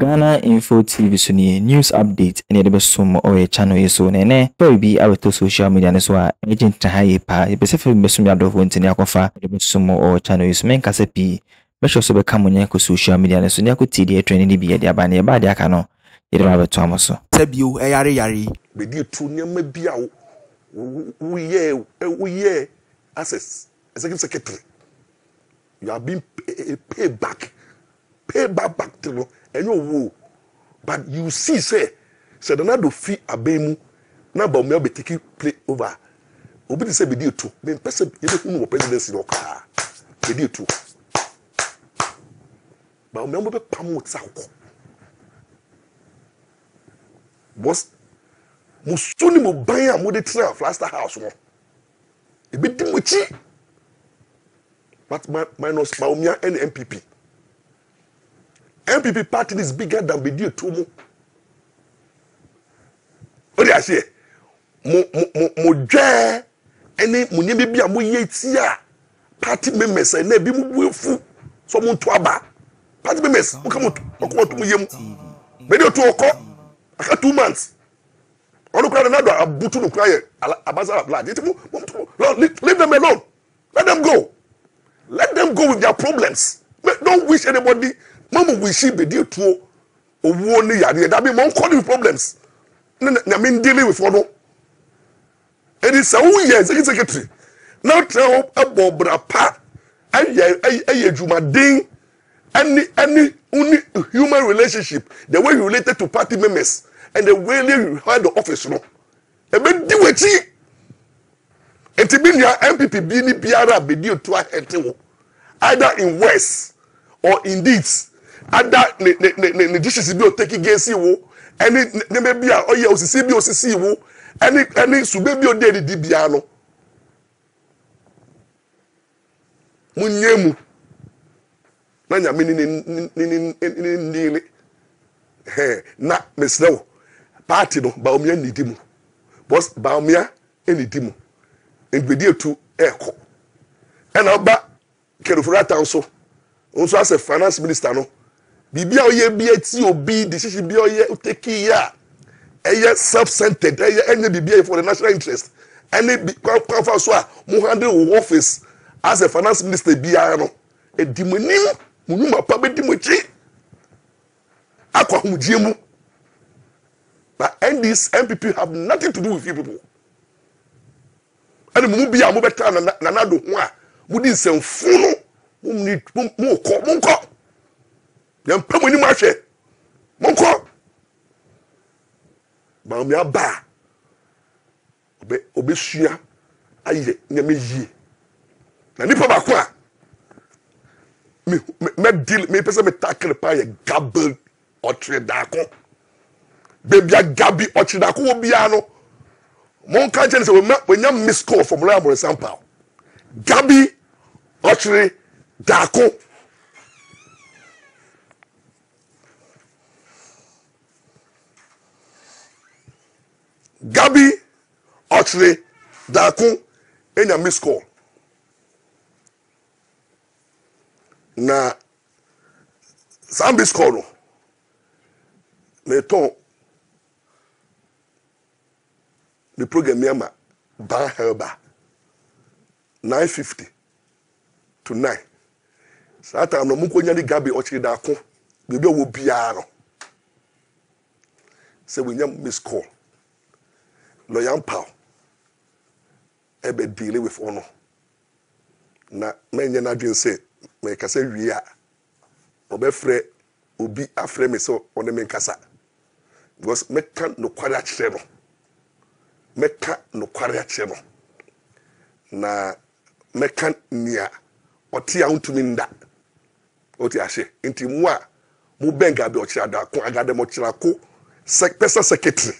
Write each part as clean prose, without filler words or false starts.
Ghana Info TV so ni news update ene de besom o channel yeso nene baby aweto social media ne so a agent haye pa e besefe besom ya do ntini akofa de besom o channel yeso men kase pi be sure so be kamonye ko social media ne so ni akoti de trend ni bi ye de abane e ba de aka no ye de ba beto amoso sebio yare Bediatuo nyama bia wo ye access executive secretary you have been paid back to no and you but you see say the na do fi abemu na ba me be take play over obi say Bediatuo me person you know presidency no ka Bediatuo ba me be pam tsako boss musuni mo ban a mo de tra Flaster house no e be di mo chi but minus Maumia and NPP party is bigger than Bediatuo mo. What do I say? Mo dwe any mo nyebe bia mo ye tia party members na bi mo buefu so mo to aba party members mo come to mo yem Bediatuo ko aka 2 months onu kra na do abutu no kra ye abaza blood leave them alone, let them go with their problems. Don't wish anybody mama wish Bediatuo owo ni yare that be mon call problems na me dealing with one. And it's a year secretary now tell about brapa aye jumadin any human relationship the way you related to party members and the way you had the office no e be di wechi entibinia NPP bi ni biara Bediatuo ahetewo either in West or in deeds other the dishes be take against you any maybe oye osisi bi osisi wo any sube bi ode di bia no munyemu na nyame ni na mesrew party no Baumia nidimu boss Baumia enidimu Bediatuo eko ena ba Ofori Attah so as a finance minister no bibia oye bia ti obi decision bia oye take ya eye self-centered eye bibia for the national interest any kwa so a mo handle office as a finance minister bia no edimunim munuma pa bedimuchi akwa hujiemu but and this NPP have nothing to do with you people and mu bia mo beta na do ho a mudi nsemfu no monko yam pamoni ma hwe monko ba mi aba obesua aye nyame yie na nipa ba ko a me deal me pese me tackle pa ye gabel otre dako bebia gabi otre dako obi ano mon kan chene se we nyam miss call from Maurice Ampaw gabi otre dako gabi otre dako enya miss call na some miss call no me ton the program yama ban helba 9:50 to 9 sata no munko nya ni gabi otre dako bebe wo bia no se we nya miss call lawyer Ampaw ebe deal with ono na menye na dwen say me kasa wi a obefre obi afre me so one me kasa because me kan no kware a kire no me kan no kware a kire no na me kan nia oti a untumi nda oti ahye nti mu a mu benga be okira da ko agade mo kira ko person secretary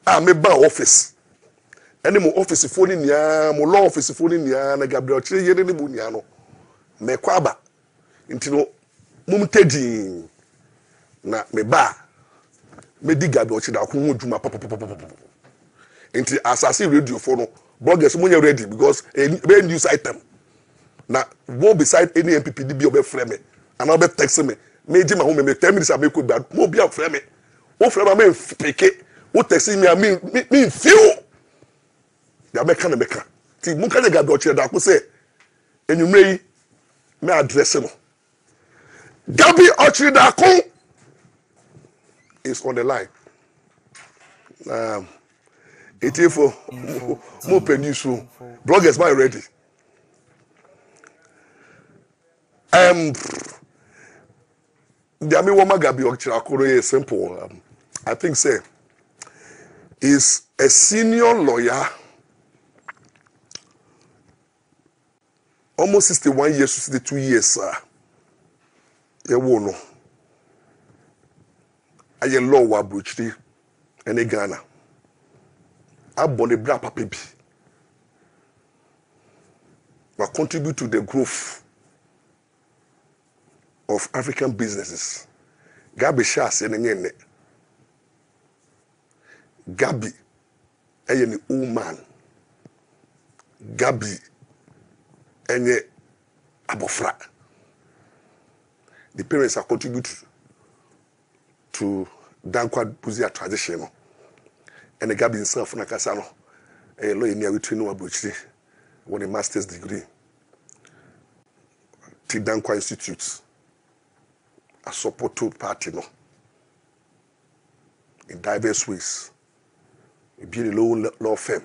a me ba office ene mo office phone nia mo law office phone nia na Gabriel kire yene ni bu nia no me kwaba nti no mum tedi na me ba me di Gabriel kire da ko ho djuma pop nti asase radio phone no bloggers mo nya ready because a news item na wo beside any NPP be obe frame me and obe text me me di ma home me 10 minutes make bad mo bia frɛ me wo frɛ ma me peke wo text me me feel ya meka na meka ti mu ka ga do kire da ko say enwumre yi me address no Gabi Ochidakun is on the line. It is for more penusu. Bloggers, my ready. The Amiwama Gabi Ochidakun is simple. I think say is a senior lawyer, almost 61 years to 62 years, sir. Yewo no aye law wa brochiri ene Ghana abone bra papa bi wa contribute to the growth of African businesses. Gabi shas ene nyene Gabi aye ni old man Gabi enye abofra. The parents are contribute to Dankwa Buzia tradition. And the Gabi himself, Nakasano, a lawyer near between Wabuchi, with a master's degree. To Dankwa Institute, a support to party, no, in diverse ways. It be a law firm,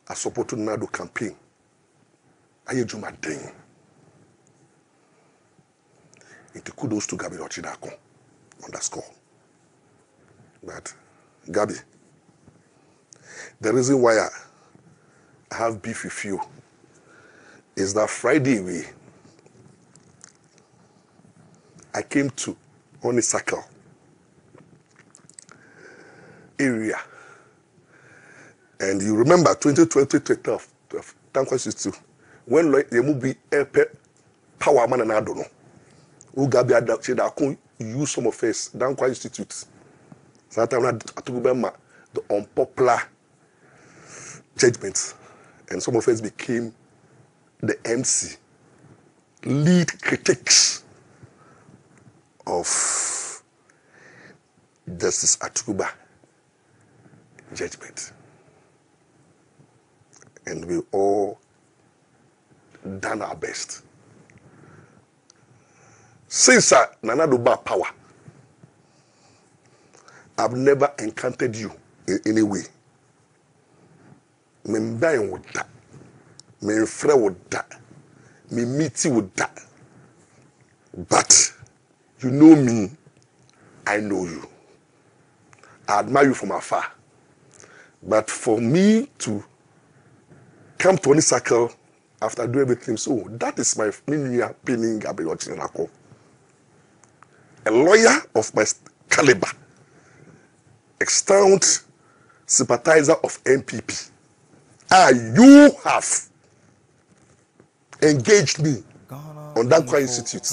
a support to Nado campaign. Ayejuma Ding. It kudos to Gabi Ochidakun underscore. But Gabi, the reason why I have beef with you is that Friday I came to Honeysuckle area, and you remember 2012 when the movie Power Man and I don't know. Gabi Ochidakun use some of us Dankwa Institute. So that time I took the unpopular judgments, and some of us became the MC, lead critics of Justice Atuba judgment, and we all done our best. Since Nana Duba power, I've never encountered you in any way. Me dying with that, me friend with that, me meeting with that. But you know me, I know you. I admire you from afar. But for me to come to any circle after doing everything, so that is my opinion, Gabi Ochidakun. A lawyer of my caliber, extant sympathizer of NPP. You have engaged me on Dankwa Institute.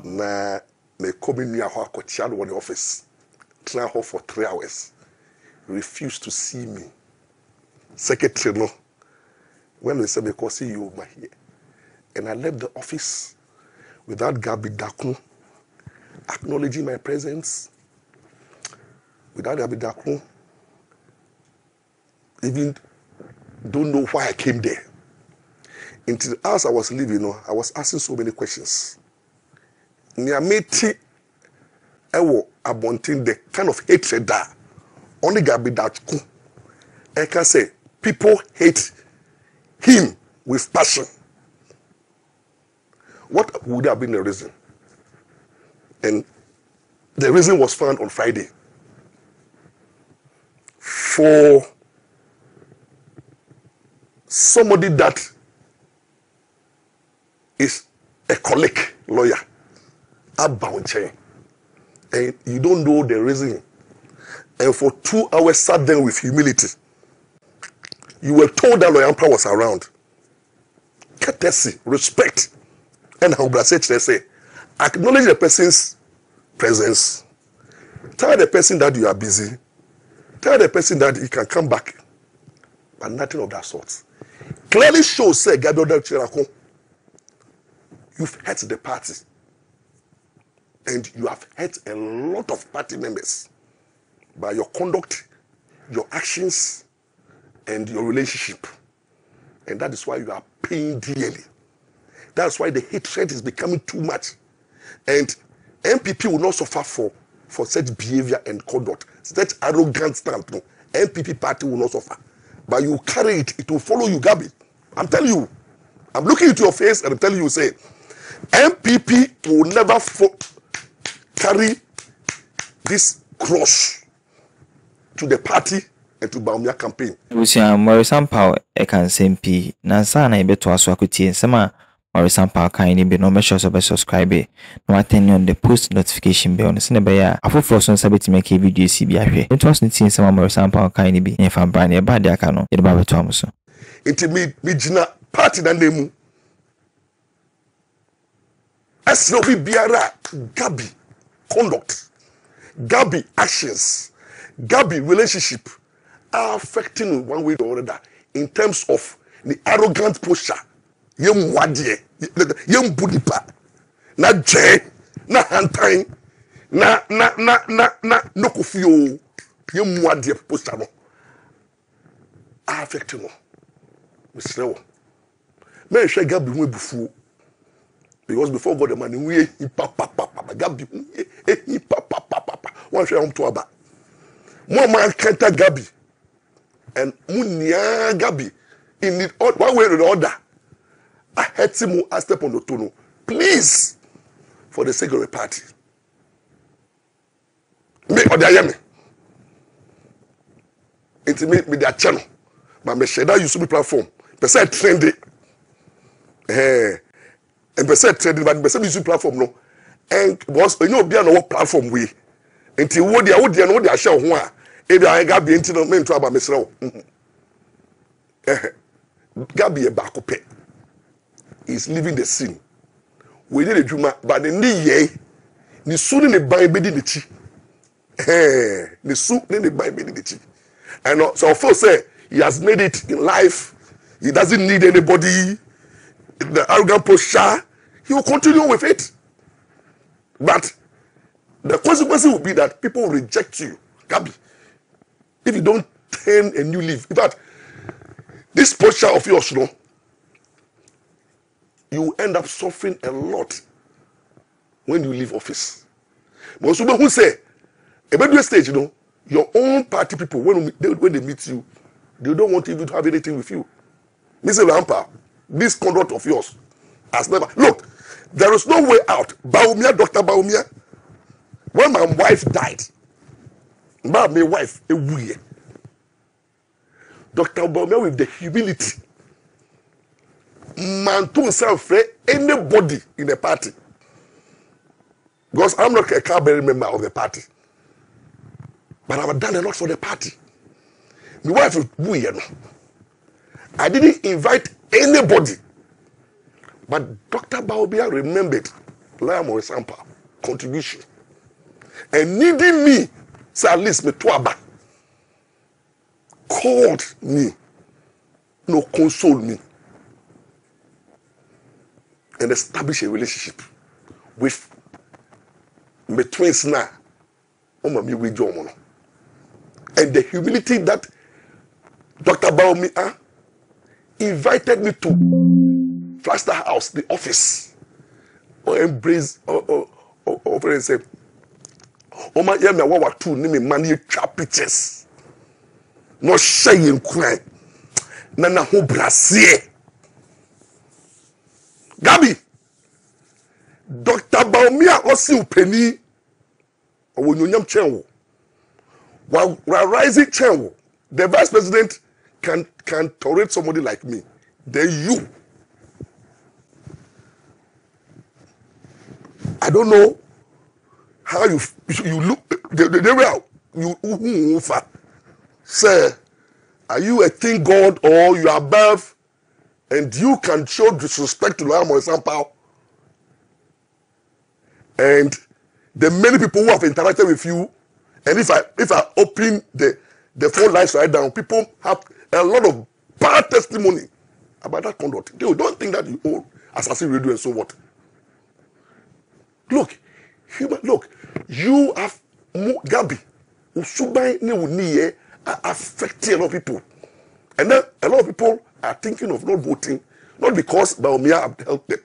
Na me come in near the office, try her for 3 hours. Refused to see me. Secretary no. When we said because see you over here, and I left the office without Gabi Ochidakun acknowledging my presence, without Gabi Ochidakun even don't know why I came there. Until as I was leaving, I was asking so many questions. Niameti ewo abonting the kind of hatred that only Gabi Ochidakun. I can say people hate him with passion. What would have been the reason? And the reason was found on Friday. For somebody that is a colleague lawyer, outbound chain, and you don't know the reason, and for 2 hours sat there with humility. You were told that Lawyer Ampaw was around. Courtesy, respect, and how they say, acknowledge the person's presence. Tell the person that you are busy. Tell the person that he can come back. But nothing of that sort. Clearly shows, say, Gabi Ochidakun, you've hurt the party. And you have hurt a lot of party members by your conduct, your actions, and your relationship. And that is why you are paying dearly. That's why the hatred is becoming too much. And NPP will not suffer for such behavior and conduct, such arrogant stance. No, NPP party will not suffer. But you carry it, it will follow you, Gabi. I'm telling you. I'm looking into your face and I'm telling you, say, NPP will never carry this cross to the party and to Bawumia campaign. Maurice Ampaw Ahintasemtv nansa na ibeto aso akutie nsema Maurice Ampaw kan ni be no make sure to subscribe no attend on the post notification bell no sene be ya afoforo so nsa betime ka video si bi ahwe into aso ntie nsema Maurice Ampaw kan ni bi nfa brand e ba de aka no ye ba beto amuso inti mi gina party na nemu asno bi biara Gabi conduct, Gabi actions, Gabi relationship are affecting one way or another in terms of the arrogant posture. Yem wadie, yem budipa, na je, na hantain, na no kufio, yem wadie posture no. Are affecting no. Mr. Lewo. Me share Gabi we bufu. Because before God the man we papa Gabi papa one share home to aba. More man can't Gabi and munya Gabi in it one way or the other. I had him a step on the tone. Please, for the sake of the party. Me or the ayame. Intimate with their channel. But me share that YouTube platform. Person trendy. And person trendy, but person YouTube platform no. And was you know be on what platform we. Until what they share ho a. Ebi I Gabi enti no me nto aba me sere wo. Gabi e ba ko pe. Is leaving the scene. We did a juma, but the knee ni soon in the Bible did the chi. The soup in the Bible did the chi. And so first say he has made it in life. He doesn't need anybody. The arrogant posture, he will continue with it. But the consequence will be that people will reject you, Gabi, if you don't turn a new leaf. In fact, this posture of yours, you know, you end up suffering a lot when you leave office. But someone who say, about your stage, you know, your own party people, when they meet you, they don't want even to have anything with you. Mr. Ampaw, this conduct of yours has never. Look, there is no way out. Bawumia, Dr. Bawumia, when my wife died, my wife, a weird. Dr. Bawumia with the humility, man to himself, anybody in the party. Because I'm not a cabinet member of the party. But I've done a lot for the party. My wife is weird. I didn't invite anybody. But Dr. Bawumia remembered Maurice Ampaw contribution. And needing me, so at least me tuaba, called me, no console me, and establish a relationship with my twins now. And the humility that Dr. Bawumia invited me to Flaster House, the office, or embrace, or say, "Oh my, yeah, me what two name money trap pictures, no shame cry, nana ho brasier." Gabi, Dr. Bawumia also penny, or when you nyam chenwo, while rising chenwo, the vice president can tolerate somebody like me. Then you. I don't know how you look. The way you say, are you a thing God or you are above, and you can show disrespect to Maurice Ampaw? And the many people who have interacted with you, and if I open the phone lines right down, people have a lot of bad testimony about that conduct. They don't think that you own Assassin Radio and so what. Look, you have Gabi, Usubai Newunie are affecting a lot of people. And then a lot of people are thinking of not voting, not because Baumia have helped them,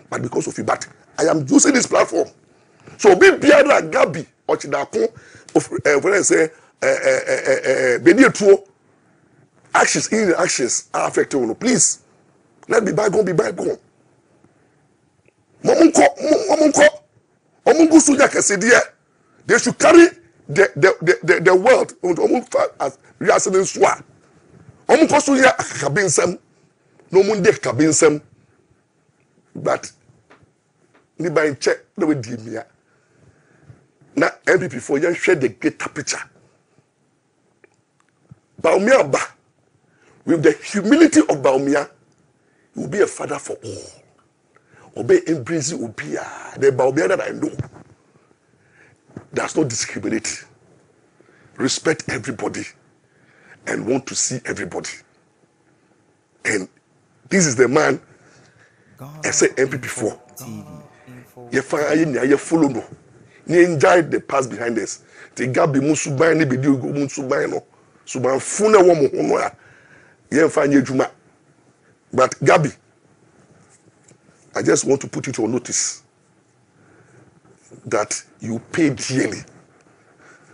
but because of you. But I am using this platform. So be Biara Gabi or Chidako of when I say Bediatuo actions are affecting you. Please let be bygone be bygone. They should carry the world as reasonance. No munde kabinsem, but ni by check no we di me. Na NPP for you share the greater picture. Baumia ba, with the humility of Baumia, you will be a father for all. Obey embrace Ubia, the Baumia that I know. Does not discriminate. Respect everybody and want to see everybody. And this is the man I said NPP4. You find you follow no. You enjoy the past behind us. The Gabi Musubai ni bidi go Musubai no. Suban funa wo mo hono ya. You find you juma. But Gabi, I just want to put it on notice that you pay dearly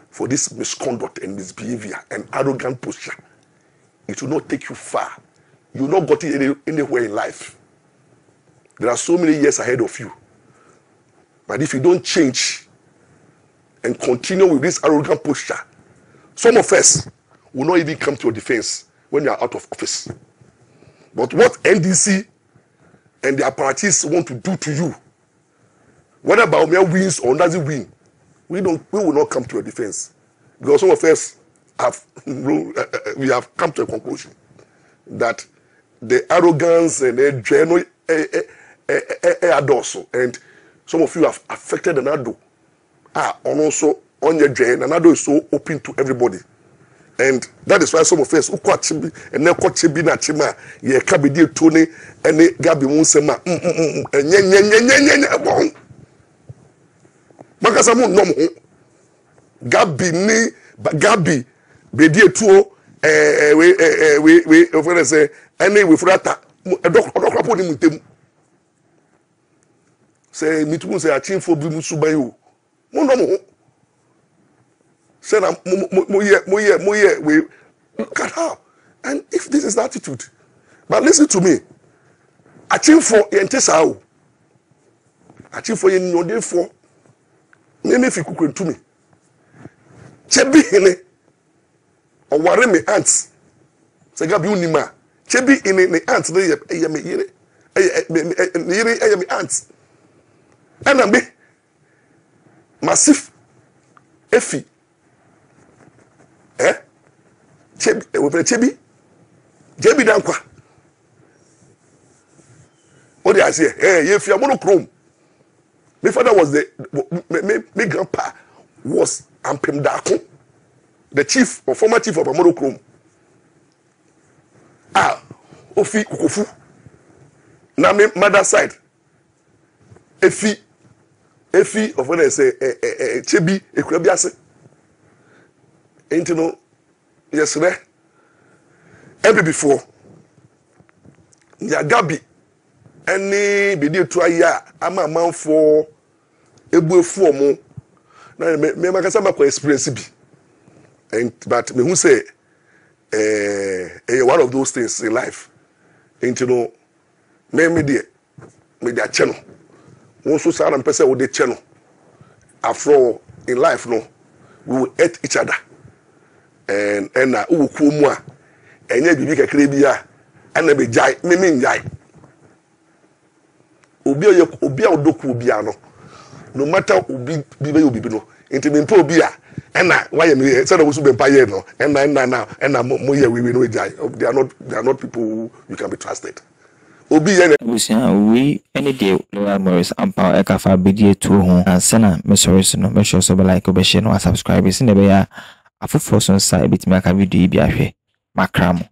for this misconduct and misbehavior and arrogant posture. It will not take you far. You will not got it anywhere in life. There are so many years ahead of you. But if you don't change and continue with this arrogant posture, some of us will not even come to your defense when you are out of office. But what NDC and the apparatus want to do to you, whether Baumia wins or doesn't win, we will not come to your defense. Because some of us we have come to a conclusion that the arrogance and the general adoso, and some of you have affected another. And also on your drain, another is so open to everybody. And that is why some of us who caught Chibi and now caught Chibi na Chima, ye Ghpagetv and Gabi Munsema, and Makasamu no Gabi Bediatuo we over say any with Rata a doctor put him with him. Say mitun say achin for bi musubayo. Mono say na moye we look at how. And if this is the attitude, but listen to me. Achin for yente sao. Achin for yen nyode for. Nene fi kukwentu me. Chebi hene oware me ants. Se Gabi unima. Chebi ine ne ants ne ye me yire. Yire me ants. And be massive efi. Chebi dankwa. What did I say? If you're monochrome. My father was my grandpa was Ampem Dako, the chief or former chief of monochrome. Ofi Kukofu. Now my mother's side. Efi of when I say Chebi Ekwebiase. Ain't you know? Yes, sir. NPP4. Ya Gabi. Any Bediatuo ya ama man for ebuefu omo. Na me makasa makwa experience bi. And but me who say one of those things in life. Ain't you know? Me dia channel. Also say am person with the channel. After in life no, we will hate each other. And na u ku mu a enye bibi kekere bia ana be jai me njai. Obi odoku obi ano. No matter obi bibe obi no. Enti me mpa obi a na why me say we so be mpa ye no. Na mo ye we no jai. They are not people who you can be trusted. Obi ye we any day Maurice Ampaw ekafa Bediatuo ho ansana me sorry so no me sure so be like obe share no subscribe sin be ya afofo so nsa ebitimi aka video bi ahwe makram.